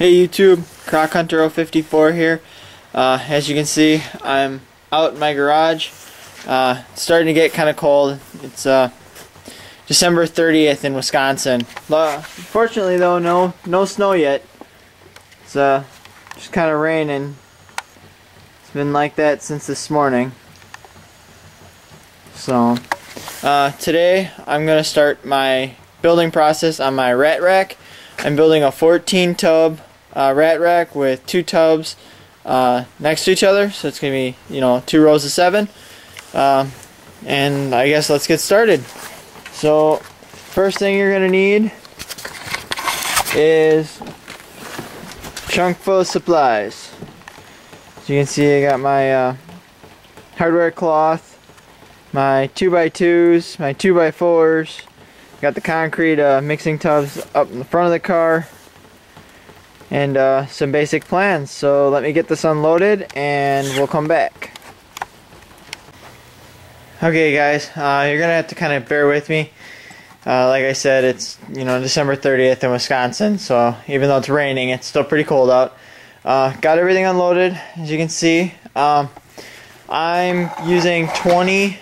Hey YouTube, Croc Hunter 054 here. As you can see, I'm out in my garage. It's starting to get kind of cold. It's December 30th in Wisconsin. Fortunately though, no snow yet. It's just kind of raining. It's been like that since this morning. So today I'm going to start my building process on my rat rack. I'm building a 14 tub rat rack with 2 tubs next to each other, so it's going to be, 2 rows of 7. And I guess let's get started. So first thing you're going to need is a chunk full of supplies. As you can see, I got my hardware cloth, my 2x2s, my 2x4s, got the concrete mixing tubs up in the front of the car, and some basic plans. So let me get this unloaded and we'll come back. Okay guys, you're gonna have to kind of bear with me. Like I said, it's December 30th in Wisconsin, so even though it's raining, it's still pretty cold out. Got everything unloaded, as you can see. I'm using 20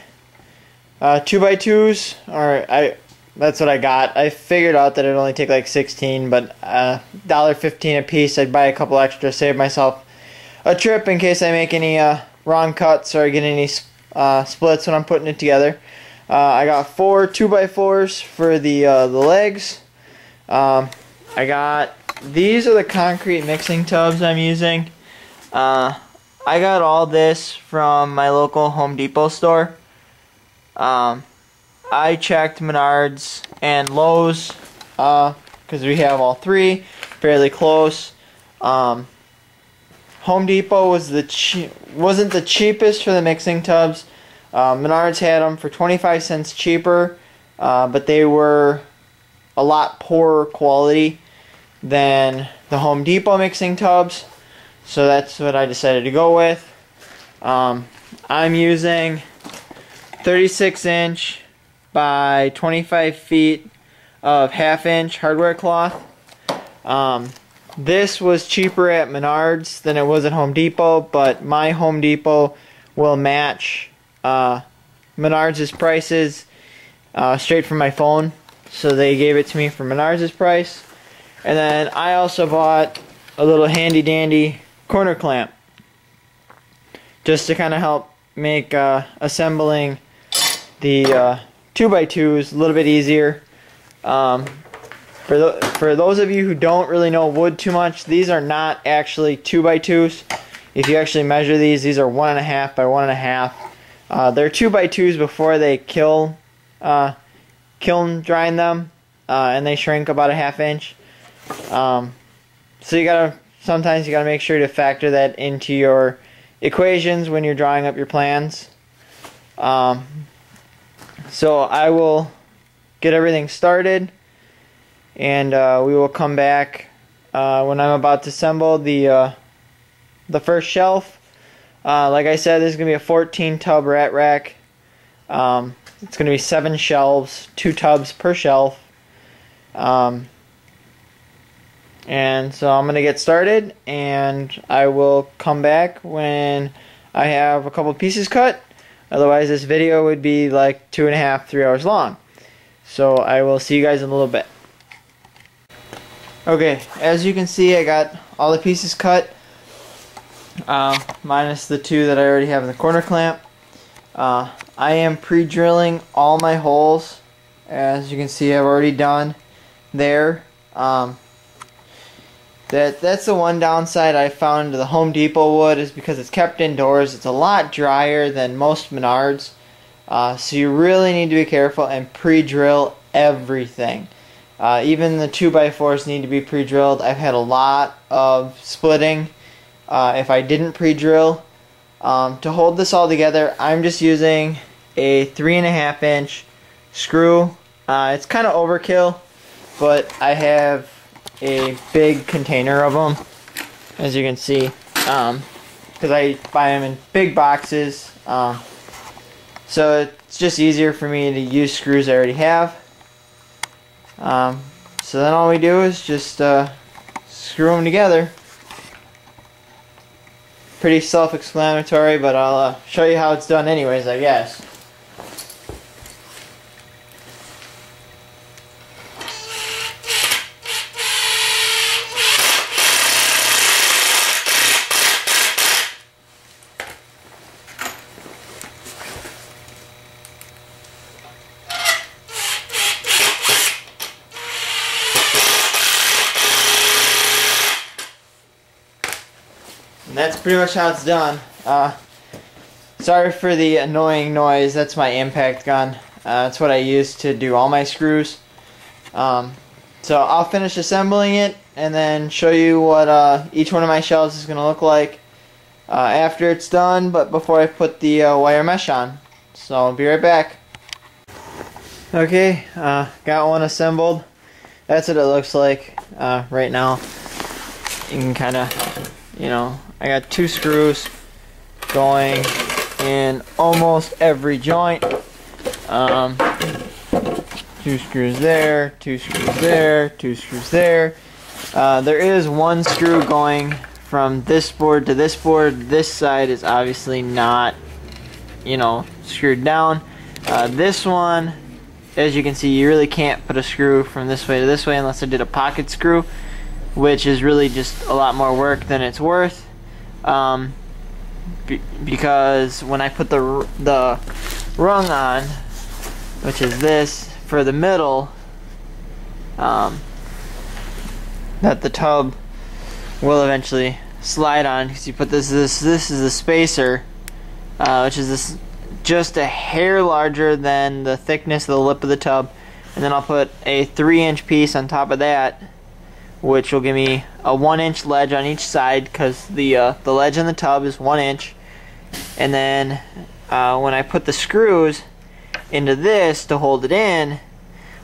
2x2s, that's what I got. I figured out that it'd only take like 16, but $1.15 a piece. I'd buy a couple extra, save myself a trip in case I make any wrong cuts or I get any splits when I'm putting it together. I got 4 2x4s for the legs. These are the concrete mixing tubs I'm using. I got all this from my local Home Depot store. I checked Menards and Lowe's because we have all 3 fairly close. Home Depot wasn't the cheapest for the mixing tubs. Menards had them for 25 cents cheaper, but they were a lot poorer quality than the Home Depot mixing tubs, so that's what I decided to go with. I'm using 36-inch by 25 feet of 1/2-inch hardware cloth. This was cheaper at Menards than it was at Home Depot, but my Home Depot will match Menards' prices straight from my phone, so they gave it to me for Menards' price. And then I also bought a little handy dandy corner clamp just to kind of help make assembling the 2x2s a little bit easier. For those of you who don't really know wood too much, these are not actually 2x2s. If you actually measure these are 1.5 by 1.5. They're 2x2s before they kiln drying them, and they shrink about 1/2 inch. So sometimes you gotta make sure to factor that into your equations when you're drawing up your plans. So I will get everything started, and we will come back when I'm about to assemble the first shelf. Like I said, this is going to be a 14 tub rat rack. It's going to be 7 shelves, 2 tubs per shelf. And so I'm going to get started, and I will come back when I have a couple pieces cut. Otherwise, this video would be like 2.5 to 3 hours long. So I will see you guys in a little bit. Okay, as you can see, I got all the pieces cut, minus the 2 that I already have in the corner clamp. I am pre-drilling all my holes. As you can see, I've already done there. That's the one downside I found to the Home Depot wood, is because it's kept indoors. It's a lot drier than most Menards, so you really need to be careful and pre-drill everything. Even the 2x4s need to be pre-drilled. I've had a lot of splitting if I didn't pre-drill. To hold this all together, I'm just using a 3.5-inch screw. It's kind of overkill, but I have a big container of them, as you can see, because I buy them in big boxes, so it's just easier for me to use screws I already have. So then all we do is just screw them together. Pretty self-explanatory, but I'll show you how it's done anyways, I guess. And that's pretty much how it's done. Sorry for the annoying noise. That's my impact gun. That's what I use to do all my screws. So I'll finish assembling it and then show you what each one of my shelves is going to look like after it's done, but before I put the wire mesh on. So I'll be right back. Okay, got one assembled. That's what it looks like right now. You can kind of, you know, I got 2 screws going in almost every joint. 2 screws there, 2 screws there, 2 screws there. There is 1 screw going from this board to this board. This side is obviously not, you know, screwed down. This one, as you can see, you really can't put a screw from this way to this way unless I did a pocket screw, which is really just a lot more work than it's worth. Because when I put the rung on, which is this for the middle, that the tub will eventually slide on, because you put this is the spacer, which is this just a hair larger than the thickness of the lip of the tub, and then I'll put a 3-inch piece on top of that, which will give me a 1-inch ledge on each side, because the ledge in the tub is 1 inch. And then when I put the screws into this to hold it in,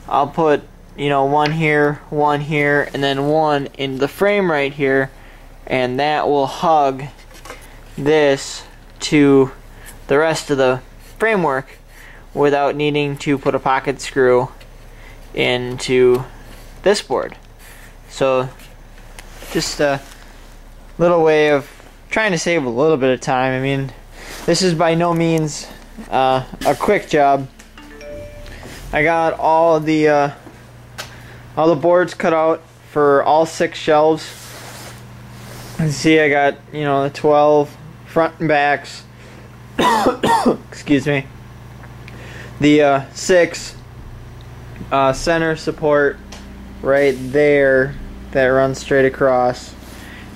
I'll put, you know, 1 here, 1 here, and then 1 in the frame right here, and that will hug this to the rest of the framework without needing to put a pocket screw into this board. So just a little way of trying to save a little bit of time. I mean, this is by no means a quick job. I got all the boards cut out for all 6 shelves. You can see I got, you know, the 12 front and backs. Excuse me. The 6 center support right there that runs straight across,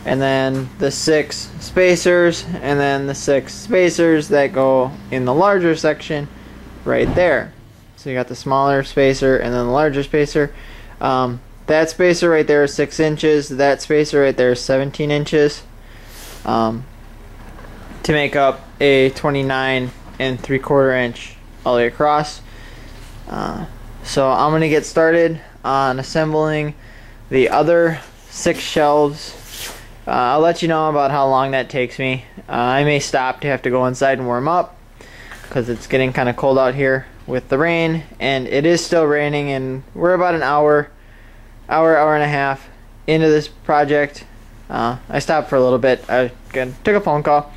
and then the 6 spacers, and then the 6 spacers that go in the larger section right there. So you got the smaller spacer and then the larger spacer. That spacer right there is 6 inches. That spacer right there is 17 inches. To make up a 29 3/4 inch all the way across. So I'm going to get started on assembling the other 6 shelves. I'll let you know about how long that takes me. I may stop to have to go inside and warm up, because it's getting kind of cold out here with the rain, and it is still raining, and we're about an hour and a half into this project. I stopped for a little bit. I took a phone call,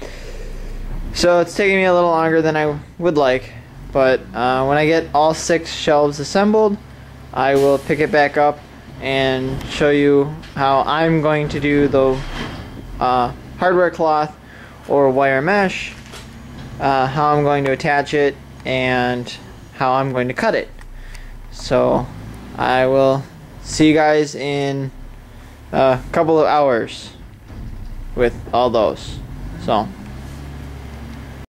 so it's taking me a little longer than I would like, but when I get all 6 shelves assembled, I will pick it back up and show you how I'm going to do the hardware cloth or wire mesh, how I'm going to attach it, and how I'm going to cut it. So I will see you guys in a couple of hours with all those. So